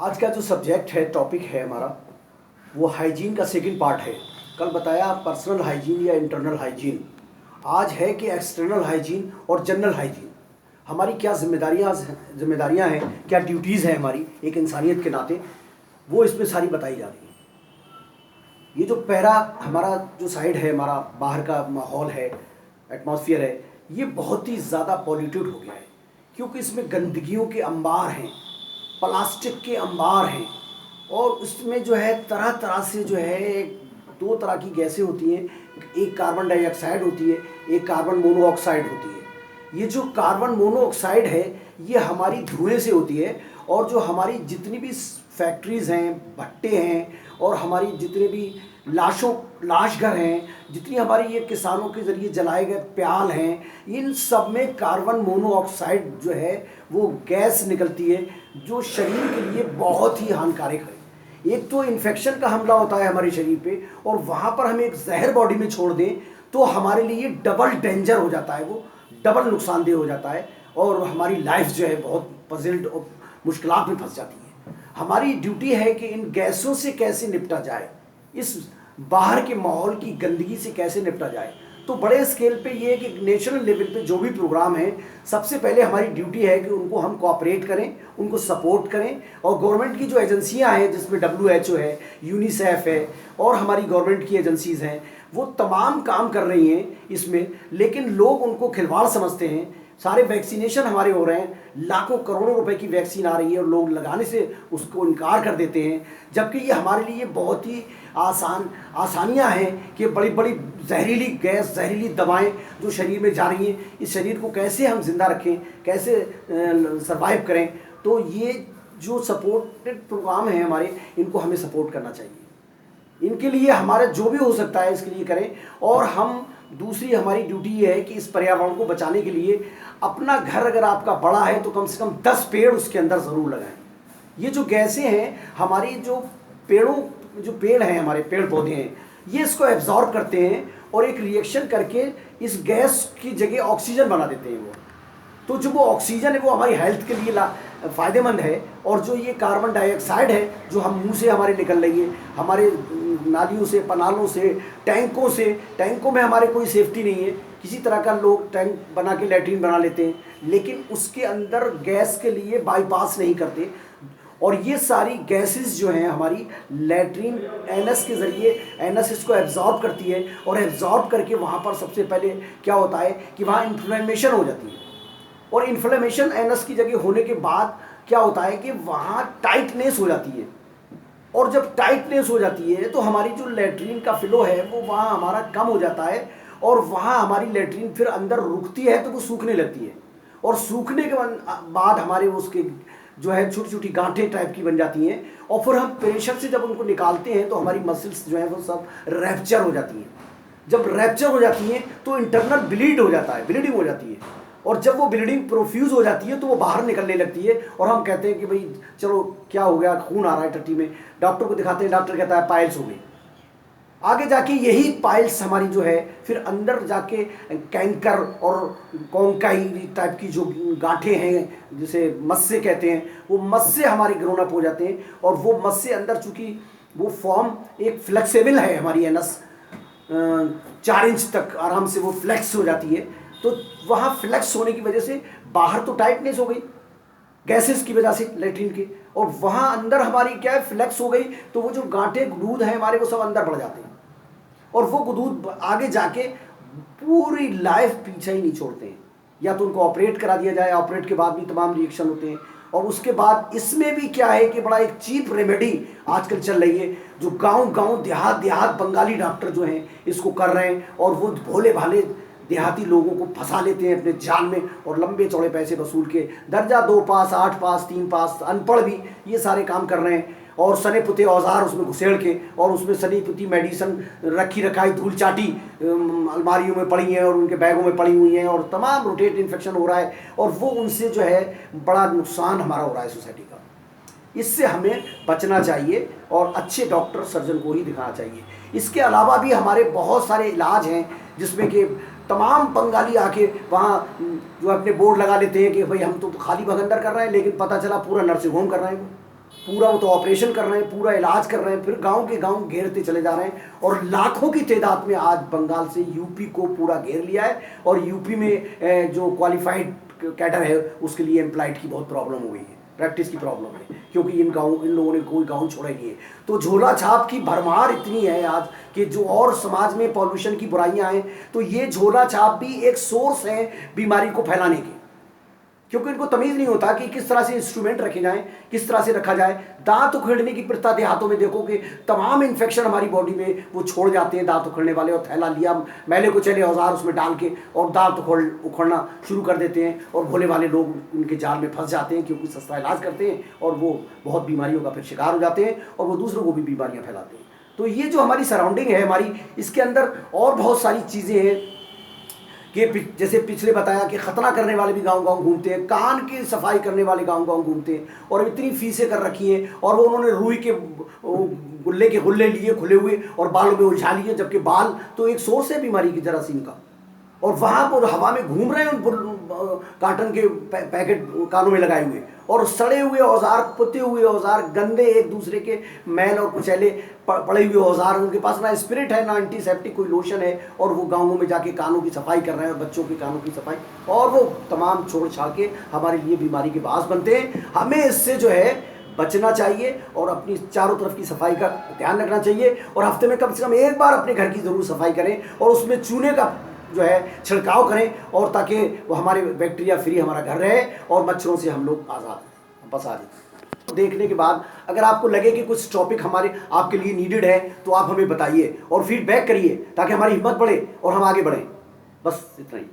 आज का जो सब्जेक्ट है, टॉपिक है हमारा, वो हाइजीन का सेकंड पार्ट है। कल बताया पर्सनल हाइजीन या इंटरनल हाइजीन। आज है कि एक्सटर्नल हाइजीन और जनरल हाइजीन। हमारी क्या जिम्मेदारियां हैं, क्या ड्यूटीज़ हैं हमारी एक इंसानियत के नाते, वो इसमें सारी बताई जा रही है। ये जो पहला हमारा जो साइड है, हमारा बाहर का माहौल है, एटमॉस्फेयर है, ये बहुत ही ज़्यादा पॉल्यूटेड हो गया है, क्योंकि इसमें गंदगियों के अंबार हैं, प्लास्टिक के अंबार हैं, और उसमें जो है तरह तरह से जो है दो तरह की गैसें होती हैं। एक कार्बन डाइऑक्साइड होती है, एक कार्बन मोनोऑक्साइड होती है। ये जो कार्बन मोनोऑक्साइड है ये हमारी धुएं से होती है, और जो हमारी जितनी भी फैक्ट्रीज़ हैं, भट्टे हैं, और हमारी जितने भी लाशघर हैं, जितनी हमारी ये किसानों के ज़रिए जलाए गए प्याल हैं, इन सब में कार्बन मोनोऑक्साइड जो है वो गैस निकलती है, जो शरीर के लिए बहुत ही हानिकारक है। एक तो इन्फेक्शन का हमला होता है हमारे शरीर पे, और वहाँ पर हम एक जहर बॉडी में छोड़ दें तो हमारे लिए डबल डेंजर हो जाता है, वो डबल नुकसानदेह हो जाता है, और हमारी लाइफ जो है बहुत पजल्ड और मुश्किलात में फंस जाती है। हमारी ड्यूटी है कि इन गैसों से कैसे निपटा जाए, इस बाहर के माहौल की गंदगी से कैसे निपटा जाए। तो बड़े स्केल पे ये है कि नेशनल लेवल पे जो भी प्रोग्राम है, सबसे पहले हमारी ड्यूटी है कि उनको हम कोऑपरेट करें, उनको सपोर्ट करें, और गवर्नमेंट की जो एजेंसियां हैं, जिसमें WHO है, यूनिसेफ है, और हमारी गवर्नमेंट की एजेंसीज़ हैं, वो तमाम काम कर रही हैं इसमें। लेकिन लोग उनको खिलवाड़ समझते हैं। सारे वैक्सीनेशन हमारे हो रहे हैं, लाखों करोड़ों रुपए की वैक्सीन आ रही है, और लोग लगाने से उसको इनकार कर देते हैं, जबकि ये हमारे लिए बहुत ही आसानियां हैं कि बड़ी बड़ी जहरीली गैस, जहरीली दवाएं जो शरीर में जा रही हैं, इस शरीर को कैसे हम जिंदा रखें, कैसे सरवाइव करें। तो ये जो सपोर्टेड प्रोग्राम हैं हमारे, इनको हमें सपोर्ट करना चाहिए। इनके लिए हमारा जो भी हो सकता है इसके लिए करें। और हम दूसरी हमारी ड्यूटी ये है कि इस पर्यावरण को बचाने के लिए अपना घर अगर आपका बड़ा है तो कम से कम 10 पेड़ उसके अंदर ज़रूर लगाएं। ये जो गैसें हैं हमारी, जो पेड़ हैं, हमारे पेड़ पौधे हैं, ये इसको एब्जॉर्ब करते हैं और एक रिएक्शन करके इस गैस की जगह ऑक्सीजन बना देते हैं वो। तो जो वो ऑक्सीजन है वो हमारी हेल्थ के लिए फ़ायदेमंद है। और जो ये कार्बन डाइऑक्साइड है जो हम मुंह से हमारे निकल रही है, हमारे नालियों से, पनालों से, टैंकों से, टैंकों में हमारे कोई सेफ्टी नहीं है। किसी तरह का लोग टैंक बना के लैट्रीन बना लेते हैं, लेकिन उसके अंदर गैस के लिए बाईपास नहीं करते। और ये सारी गैसेस जो हैं हमारी लैट्रीन एनस के ज़रिए, एनस इसको एब्जॉर्ब करती है, और एब्जॉर्ब करके वहाँ पर सबसे पहले क्या होता है कि वहाँ इन्फ्लेमेशन हो जाती है। और इन्फ्लेमेशन एनस की जगह होने के बाद क्या होता है कि वहाँ टाइटनेस हो जाती है। और जब टाइटनेस हो जाती है तो हमारी जो लैट्रीन का फ्लो है वो वहाँ हमारा कम हो जाता है, और वहाँ हमारी लैट्रीन फिर अंदर रुकती है तो वो सूखने लगती है। और सूखने के बाद हमारे उसके जो है छोटी छोटी गांठें टाइप की बन जाती हैं, और फिर हम प्रेशर से जब उनको निकालते हैं तो हमारी मसल्स जो है वो सब रैप्चर हो जाती हैं। जब रैप्चर हो जाती हैं तो इंटरनल ब्लीड हो जाता है, ब्लीडिंग हो जाती है। और जब वो ब्लीडिंग प्रोफ्यूज हो जाती है तो वो बाहर निकलने लगती है, और हम कहते हैं कि भाई चलो क्या हो गया, खून आ रहा है टट्टी में, डॉक्टर को दिखाते हैं, डॉक्टर कहता है पाइल्स हो गई। आगे जाके यही पाइल्स हमारी जो है फिर अंदर जाके कैंकर और कॉन्काई टाइप की जो गांठें हैं, जिसे मस्से कहते हैं, वो मस्से हमारे ग्रोन अप हो जाते हैं। और वो मस्से अंदर, चूँकि वो फॉर्म एक फ्लेक्सिबल है, हमारी एनस 4 इंच तक आराम से वो फ्लेक्स हो जाती है। तो वहाँ फ्लेक्स होने की वजह से बाहर तो टाइटनेस हो गई गैसेस की वजह से लैट्रिन के, और वहाँ अंदर हमारी क्या है, फ्लेक्स हो गई, तो वो जो गांठें गुदूद हैं हमारे, वो सब अंदर बढ़ जाते हैं। और वो गुदूद आगे जाके पूरी लाइफ पीछे ही नहीं छोड़ते हैं। या तो उनको ऑपरेट करा दिया जाए, ऑपरेट के बाद भी तमाम रिएक्शन होते हैं। और उसके बाद इसमें भी क्या है कि बड़ा एक चीप रेमेडी आजकल चल रही है, जो गांव देहात बंगाली डॉक्टर जो हैं इसको कर रहे हैं, और वो भोले भाले देहाती लोगों को फंसा लेते हैं अपने जाल में, और लंबे चौड़े पैसे वसूल के दर्जा 2 पास, 8 पास, 3 पास, अनपढ़ भी ये सारे काम कर रहे हैं। और सने पुते औजार उसमें घुसेड़ के, और उसमें सनी पुती मेडिसन रखी रखाई धूल चाटी अलमारियों में पड़ी हैं और उनके बैगों में पड़ी हुई हैं, और तमाम रोटेट इन्फेक्शन हो रहा है, और वो उनसे जो है बड़ा नुकसान हमारा हो रहा है सोसाइटी का। इससे हमें बचना चाहिए और अच्छे डॉक्टर सर्जन को ही दिखाना चाहिए। इसके अलावा भी हमारे बहुत सारे इलाज हैं, जिसमें कि तमाम बंगाली आके वहाँ जो अपने बोर्ड लगा लेते हैं कि भाई हम तो खाली भगंदर कर रहे हैं, लेकिन पता चला पूरा नर्सिंग होम कर रहे हैं। पूरा वो तो ऑपरेशन कर रहे हैं, पूरा इलाज कर रहे हैं, फिर गांव के गांव घेरते चले जा रहे हैं और लाखों की तादाद में आज बंगाल से यूपी को पूरा घेर लिया है। और यूपी में जो क्वालिफाइड कैडर है उसके लिए एम्प्लॉयड की बहुत प्रॉब्लम हो गई है, प्रैक्टिस की प्रॉब्लम है, क्योंकि इन लोगों ने कोई गाँव छोड़ा ही नहीं है। तो झोला छाप की भरमार इतनी है आज कि जो और समाज में पॉल्यूशन की बुराइयां हैं, तो ये झोला छाप भी एक सोर्स है बीमारी को फैलाने की, क्योंकि इनको तमीज़ नहीं होता कि किस तरह से इंस्ट्रूमेंट रखे जाएं, किस तरह से रखा जाए। दांत उखड़ने की प्रथा देहातों में देखो कि तमाम इन्फेक्शन हमारी बॉडी में वो छोड़ जाते हैं दांत उखड़ने वाले, और थैला लिया मैले को चले औजार उसमें डाल के और दांत उखड़ना शुरू कर देते हैं, और भोले वाले लोग उनके जाल में फंस जाते हैं क्योंकि सस्ता इलाज करते हैं, और वो बहुत बीमारियों का फिर शिकार हो जाते हैं और वो दूसरों को भी बीमारियाँ फैलाते हैं। तो ये जो हमारी सराउंडिंग है हमारी, इसके अंदर और बहुत सारी चीज़ें हैं कि जैसे पिछले बताया कि खतना करने वाले भी गांव गांव घूमते हैं, कान की सफाई करने वाले गांव गांव घूमते हैं, और इतनी फीसें कर रखी हैं, और वो उन्होंने रुई के गुल्ले के गुल्ले लिए खुले हुए और बालों में उलझा लिए, जबकि बाल तो एक सोर्स है बीमारी की जरासीम का, और वहाँ पर हवा में घूम रहे हैं काटन के पैकेट कानों में लगाए हुए, और सड़े हुए औजार, पुते हुए औजार, गंदे एक दूसरे के मैल और कुचैले पड़े हुए औजार, उनके पास ना स्पिरिट है ना एंटीसेप्टिक कोई लोशन है, और वो गाँवों में जाके कानों की सफाई कर रहे हैं, और बच्चों के कानों की सफाई, और वो तमाम छोड़ छाड़ के हमारे लिए बीमारी के बास बनते हैं। हमें इससे जो है बचना चाहिए और अपनी चारों तरफ की सफाई का ध्यान रखना चाहिए, और हफ्ते में कम से कम एक बार अपने घर की ज़रूर सफाई करें, और उसमें चूने का जो है छिड़काव करें, और ताकि वो हमारे बैक्टीरिया फ्री हमारा घर रहे और मच्छरों से हम लोग आज़ाद बस आ जाए। देखने के बाद अगर आपको लगे कि कुछ टॉपिक हमारे आपके लिए नीडेड है तो आप हमें बताइए और फीडबैक करिए, ताकि हमारी हिम्मत बढ़े और हम आगे बढ़ें। बस इतना ही।